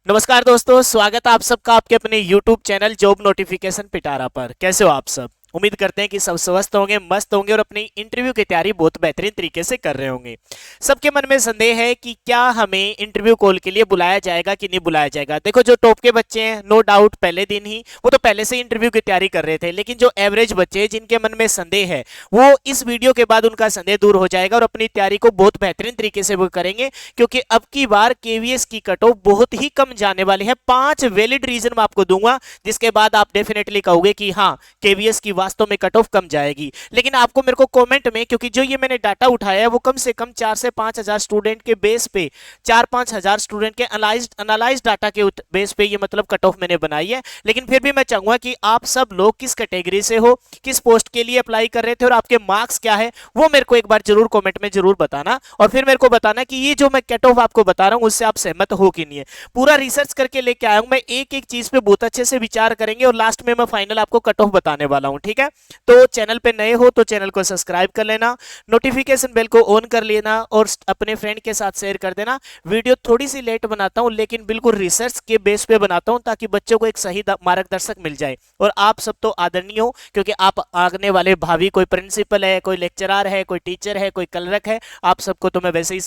नमस्कार दोस्तों, स्वागत है आप सबका आपके अपने YouTube चैनल जॉब नोटिफिकेशन पिटारा पर। कैसे हो आप सब? उम्मीद करते हैं कि सब स्वस्थ होंगे, मस्त होंगे और अपनी इंटरव्यू की तैयारी बहुत बेहतरीन तरीके से कर रहे होंगे। सबके मन में संदेह है कि क्या हमें इंटरव्यू कॉल के लिए बुलाया जाएगा कि नहीं बुलाया जाएगा। देखो, जो टॉप के बच्चे हैं नो डाउट पहले दिन ही वो तो पहले से इंटरव्यू की तैयारी कर रहे थे, लेकिन जो एवरेज बच्चे हैं जिनके मन में संदेह है वो इस वीडियो के बाद उनका संदेह दूर हो जाएगा और अपनी तैयारी को बहुत बेहतरीन तरीके से वो करेंगे, क्योंकि अब की बार केवीएस की कट ऑफ बहुत ही कम जाने वाली है। 5 वैलिड रीजन मैं आपको दूंगा जिसके बाद आप डेफिनेटली कहोगे कि हाँ, केवीएस की वास्तव में कट ऑफ कम जाएगी। लेकिन आपको मेरे को कमेंट में, क्योंकि जो ये मैंने डाटा उठाया है वो कम से कम 4 से 5 हजार स्टूडेंट के बेस पे, 4-5 हजार स्टूडेंट के एनालाइज डाटा के बेस पे ये मतलब कट ऑफ मैंने बनाई है। लेकिन फिर भी मैं चाहूंगा कि आप सब लोग किस कैटेगरी से हो, किस पोस्ट के लिए अप्लाई कर रहे थे और आपके मार्क्स क्या है, वो मेरे को एक बार जरूर कमेंट में जरूर बताना। और फिर मेरे को बताना कि ये जो मैं कट ऑफ आपको बता रहा हूं उससे आप सहमत हो कि नहीं है। पूरा रिसर्च करके लेके आया हूं मैं, एक एक चीज पे बहुत अच्छे से विचार करेंगे और लास्ट में मैं फाइनल आपको कट ऑफ बताने वाला हूं। ठीक है, तो चैनल पे नए हो तो चैनल को सब्सक्राइब कर लेना, नोटिफिकेशन बेल को ऑन कर लेना और अपने फ्रेंड के साथ शेयर कर देना। वीडियो थोड़ी सी लेट बनाता हूं लेकिन बिल्कुल रिसर्च के बेस पे बनाता हूं ताकि बच्चों को एक सही मार्गदर्शक मिल जाए। और आप सब तो आदरणीय हो, क्योंकि आप आगने वाले भावी, कोई प्रिंसिपल है, कोई लेक्चरर है, कोई टीचर है, कोई क्लर्क है, आप सबको तो मैं वैसे ही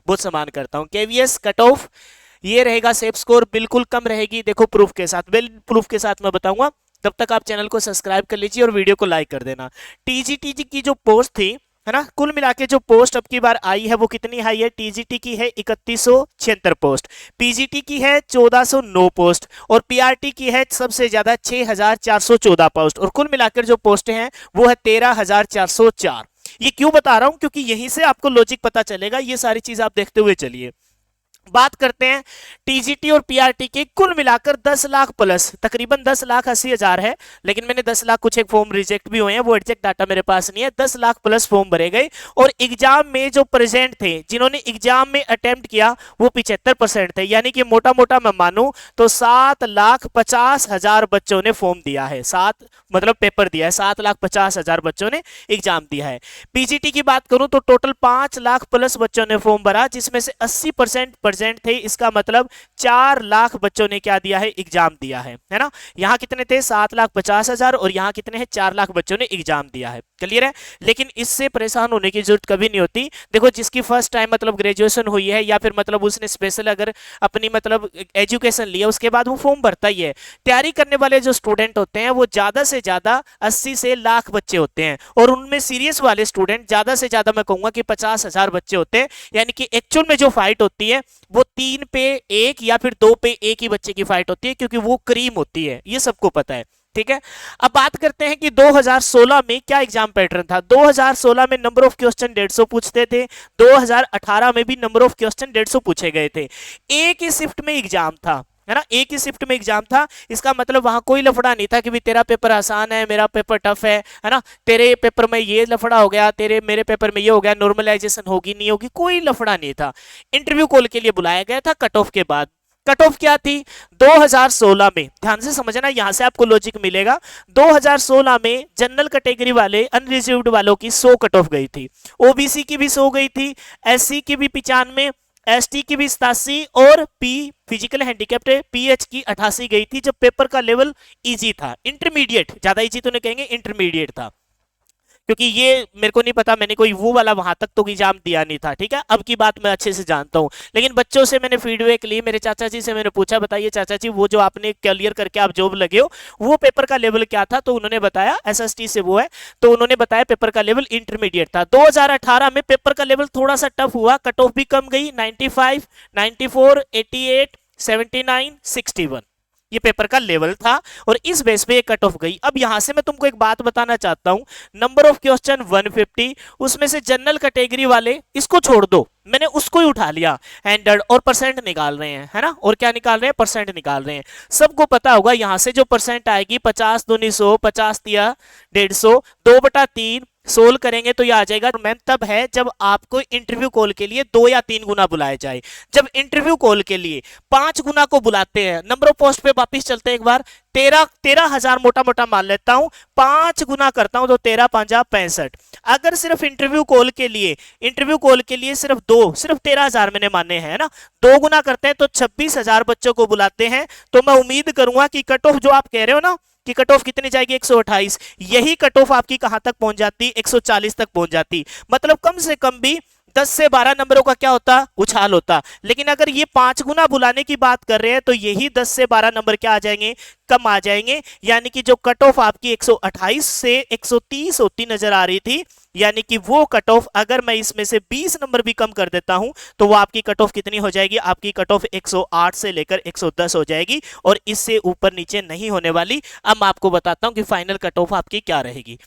बहुत सम्मान करता हूं। केवीएस कट ऑफ ये रहेगा, सेफ स्कोर बिल्कुल कम रहेगी। देखो प्रूफ के साथ, वेल प्रूफ के साथ मैं बताऊंगा। तब तक आप चैनल को सब्सक्राइब कर लीजिए और वीडियो को लाइक कर देना। टीजीटी की जो पोस्ट थी, है ना, कुल मिला के जो पोस्ट अब की बार आई है वो कितनी हाई है? टीजीटी की है 3176 पोस्ट, पीजीटी की है 1409 पोस्ट और पीआरटी की है सबसे ज्यादा 6414 पोस्ट। और कुल मिलाकर जो पोस्ट हैं वो है 13404। ये क्यों बता रहा हूं? क्योंकि यहीं से आपको लॉजिक पता चलेगा। ये सारी चीज आप देखते हुए चलिए। बात करते हैं टीजीटी और पीआरटी के, कुल मिलाकर 10 लाख प्लस, तकरीबन 10,80,000 है। लेकिन मैंने 10 लाख कुछ एक फॉर्म रिजेक्ट भी हुए हैं, वो एग्जैक्ट डाटा मेरे पास नहीं है। 10 लाख प्लस फॉर्म भरे गए और एग्जाम में जो प्रेजेंट थे, जिन्होंने एग्जाम में अटेम्प्ट किया वो 75% थे। यानी कि मोटा मोटा मैं मानूं तो 7,50,000 बच्चों ने फॉर्म दिया है, मतलब पेपर दिया है। 7,50,000 बच्चों ने एग्जाम दिया है। पीजीटी की बात करूं तो टोटल 5 लाख प्लस बच्चों ने फॉर्म भरा, जिसमें से 80% प्रेजेंट थे। इसका मतलब 4 लाख बच्चों ने क्या दिया है? एग्जाम दिया है ना। यहाँ कितने थे? 7,50,000 और यहाँ कितने हैं? 4 लाख बच्चों ने एग्जाम दिया है। क्लियर है? लेकिन इससे परेशान होने की जरूरत कभी नहीं होती। देखो, जिसकी फर्स्ट टाइम मतलब ग्रेजुएशन हुई है या फिर मतलब उसने स्पेशल अगर अपनी मतलब एजुकेशन लिया, उसके बाद वो फॉर्म भरता ही है। तैयारी करने वाले जो स्टूडेंट होते हैं वो ज्यादा से ज्यादा 80 से लाख बच्चे होते हैं और उनमें सीरियस वाले स्टूडेंट ज्यादा से ज्यादा मैं कहूंगा कि 50,000 बच्चे होते हैं। यानी कि एक्चुअल में जो फाइट होती है वो 3 पे 1 या फिर 2 पे 1 ही बच्चे की फाइट होती है, क्योंकि वो क्रीम होती है, ये सबको पता है। ठीक है, अब बात करते हैं कि 2016 में क्या एग्जाम पैटर्न था। 2016 में नंबर ऑफ क्वेश्चन 150 पूछते थे। 2018 में भी नंबर ऑफ क्वेश्चन 150 पूछे गए थे। एक ही शिफ्ट में एग्जाम था, है ना, एक ही शिफ्ट में एग्जाम था। इसका मतलब वहां कोई लफड़ा नहीं था कि भी तेरा पेपर आसान है, मेरा पेपर टफ है ना, तेरे पेपर में ये लफड़ा हो गया, तेरे मेरे पेपर में ये हो गया, नॉर्मलाइजेशन होगी नहीं होगी, कोई लफड़ा नहीं था। इंटरव्यू कॉल के लिए बुलाया गया था कट ऑफ के बाद। कट ऑफ क्या थी 2016 में? ध्यान से समझना, यहां से आपको लॉजिक मिलेगा। 2016 में जनरल कैटेगरी वाले अनरिजर्व्ड वालों की 100 कट ऑफ गई थी, ओबीसी की भी 100 गई थी, एससी की भी 95, एसटी की भी 87 और पी फिजिकल हैंडीकैप्ड पीएच की 88 गई थी, जब पेपर का लेवल इजी था, इंटरमीडिएट, ज्यादा इजी तो नहीं कहेंगे, इंटरमीडिएट था। क्योंकि ये मेरे को नहीं पता, मैंने कोई वो वाला वहां तक तो एग्जाम दिया नहीं था। ठीक है, अब की बात मैं अच्छे से जानता हूं। लेकिन बच्चों से मैंने फीडबैक ली, मेरे चाचा जी से मैंने पूछा, बताइए चाचा जी वो जो आपने क्लियर करके आप जॉब लगे हो वो पेपर का लेवल क्या था? तो उन्होंने बताया, एसएसटी से वो है, तो उन्होंने बताया पेपर का लेवल इंटरमीडिएट था। 2018 में पेपर का लेवल थोड़ा सा टफ हुआ, कट ऑफ भी कम गई, 95, 94, 88, 79, 61 ये पेपर का लेवल था और इस बेस पे ये कट ऑफ गई। अब यहां से मैं तुमको एक बात बताना चाहता हूं, नंबर ऑफ क्वेश्चन 150, उसमें से जनरल कैटेगरी वाले इसको छोड़ दो, मैंने उसको ही उठा लिया, 100 और परसेंट निकाल रहे हैं, है ना, और क्या निकाल रहे हैं? परसेंट निकाल रहे हैं। सबको पता होगा यहां से जो परसेंट आएगी 50 दूनी 100, 50 तिया 150, 2/3 सोल्व करेंगे तो ये आ जाएगा। मैम तब है जब आपको इंटरव्यू कॉल के लिए 2 या 3 गुना बुलाया जाए। जब इंटरव्यू कॉल के लिए 5 गुना को बुलाते हैं, नंबर ऑफ पोस्ट पे वापिस चलते हैं एक बार, 13,000 मोटा मोटा मान लेता हूं, 5 गुना करता हूं तो 13 5 65। अगर सिर्फ इंटरव्यू कॉल के लिए सिर्फ 13,000 मैंने माने हैं ना, 2 गुना करते हैं तो 26,000 बच्चों को बुलाते हैं। तो मैं उम्मीद करूंगा कि कट ऑफ जो आप कह रहे हो ना कि कट ऑफ कितनी जाएगी 128, यही कट ऑफ आपकी कहां तक पहुंच जाती, 140 तक पहुंच जाती। मतलब कम से कम भी 10 से 12 नंबरों का क्या होता, उछाल होता। लेकिन अगर ये 5 गुना बुलाने की बात कर रहे हैं तो यही 10 से 12 नंबर क्या आ जाएंगे, कम आ जाएंगे। यानी कि जो कट ऑफ आपकी 128 से 130 होती नजर आ रही थी, यानी कि वो कट ऑफ अगर मैं इसमें से 20 नंबर भी कम कर देता हूं तो वो आपकी कट ऑफ कितनी हो जाएगी, आपकी कट ऑफ 108 से लेकर 110 हो जाएगी और इससे ऊपर नीचे नहीं होने वाली। अब मैं आपको बताता हूं कि फाइनल कट ऑफ आपकी क्या रहेगी।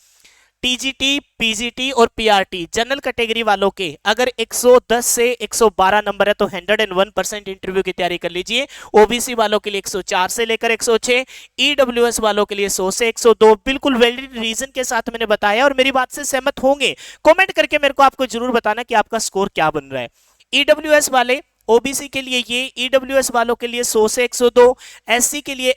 टीजीटी, पीजीटी और पीआरटी जनरल कैटेगरी वालों के अगर 110 से 112 नंबर है तो 101% इंटरव्यू की तैयारी कर लीजिए। ओबीसी वालों के लिए 104 से लेकर 106, ईडब्ल्यूएस वालों के लिए 100 से 102। बिल्कुल वैलिड रीजन के साथ मैंने बताया और मेरी बात से सहमत होंगे। कमेंट करके मेरे को आपको जरूर बताना कि आपका स्कोर क्या बन रहा है। ईडब्ल्यूएस वाले ओबीसी के लिए ये, ईडब्ल्यूएस वालों के लिए 100 से 102, एससी के लिए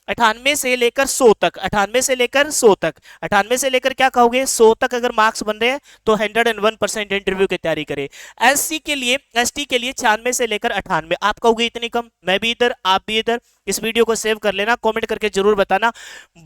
98 से लेकर 100 तक, 98 से लेकर 100 तक, 98 से लेकर क्या कहोगे 100 तक अगर मार्क्स बन रहे हैं तो 101% इंटरव्यू की तैयारी करें। एससी के लिए, एसटी के लिए 96 से लेकर 98। आप कहोगे इतनी कम, मैं भी इधर आप भी इधर। इस वीडियो को सेव कर लेना, कमेंट करके जरूर बताना।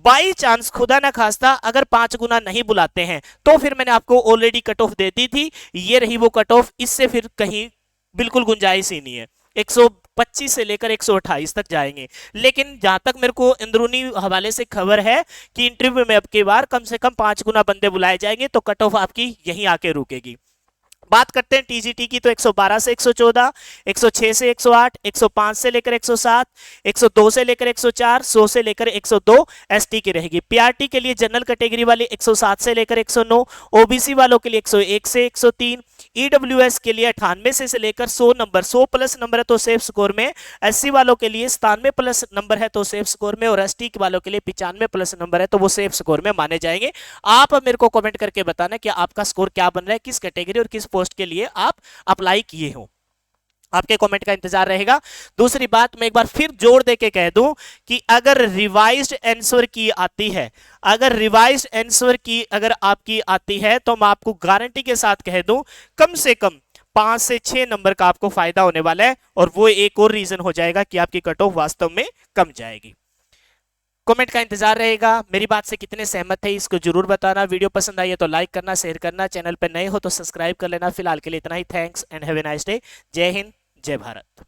बाई चांस खुदा ना खास्ता अगर 5 गुना नहीं बुलाते हैं तो फिर मैंने आपको ऑलरेडी कट ऑफ दे दी थी, ये रही वो कट ऑफ। इससे फिर कहीं बिल्कुल गुंजाइश ही नहीं है, 125 से लेकर 128 तक जाएंगे। लेकिन जहां तक मेरे को अंदरूनी हवाले से खबर है कि इंटरव्यू में अब की बार कम से कम 5 गुना बंदे बुलाए जाएंगे तो कट ऑफ आपकी यहीं आके रुकेगी। बात करते हैं टीजीटी की तो 112 से 114, 106 से 108, 105 से लेकर 107, 102 से लेकर 104, 100 से लेकर 102 एसटी की रहेगी। पीआरटी के लिए जनरल कैटेगरी वाले 107 से लेकर 109, ओबीसी वालों के लिए 101 से 103, ईडब्ल्यूएस के लिए 98 से लेकर 100 नंबर, 100 प्लस नंबर है तो सेफ स्कोर में, एससी वालों के लिए 97 प्लस नंबर है तो सेफ स्कोर में, और एसटी वालों के लिए 95 प्लस नंबर है तो वो सेफ स्कोर में माने जाएंगे। आप मेरे को कमेंट करके बताना कि आपका स्कोर क्या बन रहा है, किस कैटेगरी और किस पोस्ट के लिए आप अप्लाई किए हो। आपके कमेंट का इंतजार रहेगा। दूसरी बात मैं एक बार फिर जोर देके कह दूं कि अगर रिवाइज्ड आंसर की आती है, अगर रिवाइज्ड आंसर की अगर आपकी आती है तो मैं आपको गारंटी के साथ कह दूं कम से कम 5 से 6 नंबर का आपको फायदा होने वाला है, और वो एक और रीजन हो जाएगा कि आपकी कट ऑफ वास्तव में कम जाएगी। कमेंट का इंतजार रहेगा। मेरी बात से कितने सहमत है इसको जरूर बताना। वीडियो पसंद आई है तो लाइक करना, शेयर करना, चैनल पर नए हो तो सब्सक्राइब कर लेना। फिलहाल के लिए इतना ही। Thanks and have a nice day. जय हिंद, जय भारत।